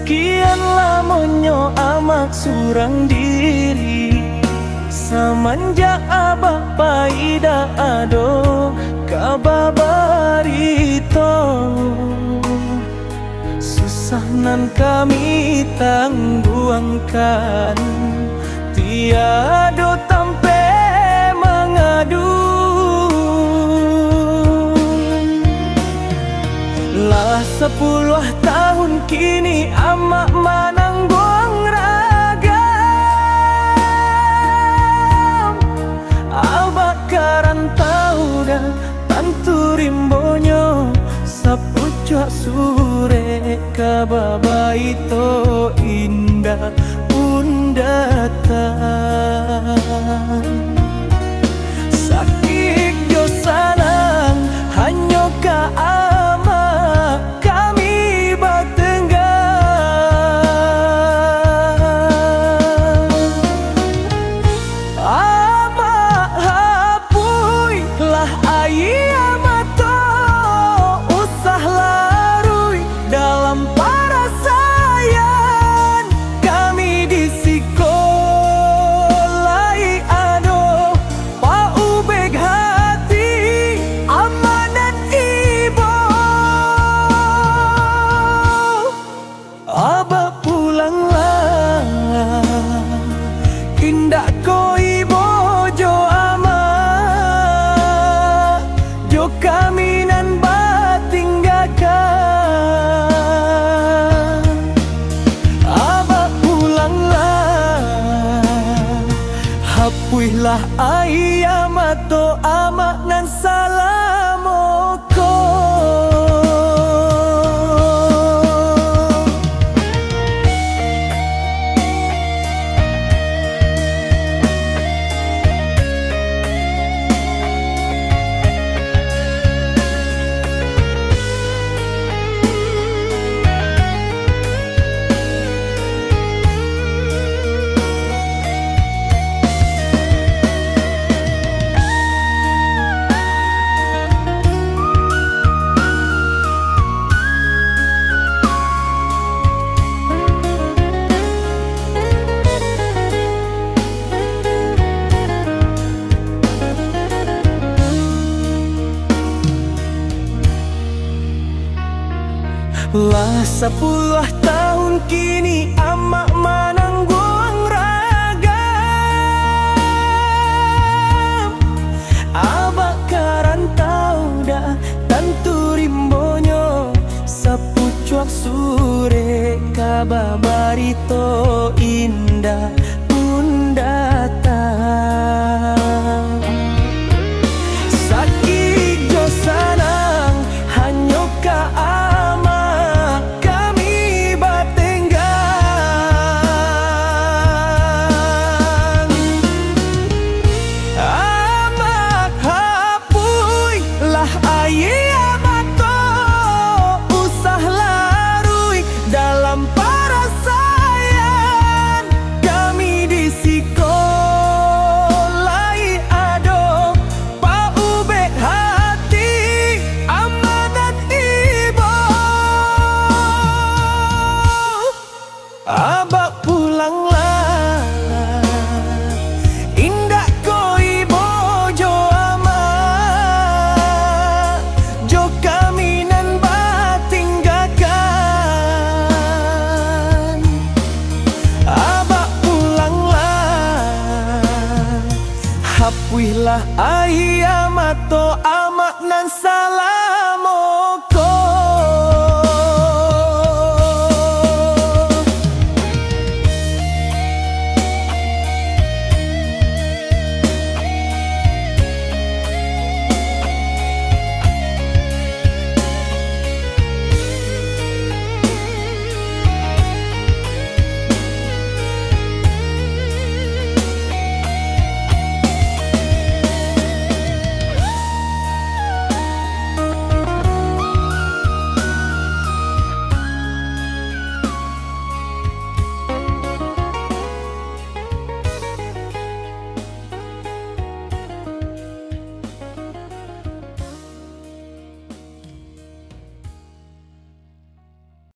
Sekian lamonyo amak surang diri, semenjak abah paida ado kababarito. Susah nan kami tangguangkan, tiado tampe mengadu. Lah 10 tahun kini amak menanggung ragam. Abak karantau dah tantu rimbonyo, sapucuk sure kababa itu indah pun datang. Sakit jo sanang hanyo ka ama kami batenggang. Ama hapui lah ayi amato, usah larui dalam parasayan. Kami disekolai ado paubeg hati amanat ibu. Abah pulanglah, indah ko ibu jo ama, jo kami nan batinggalkan. Abah pulanglah, hapuilah ayam atau amak nan salamoko. Lah 10 tahun kini amak menanggung ragam. Abak karantau dah tantu rimbonyo, sapucuk sure kababarito indah pun datang. Sakit jo sanang hanyo ka ama kami batenggang. Amak hapui lah ayi amato, usah larui dalam parasayan. Kami disekolai ado paubeg hati amanat ibu. Abak pulanglah, indah ko ibu jo ama, jo kami nan batinggalkan. Abak pulanglah, hapuilah ayam atau amak nan salah.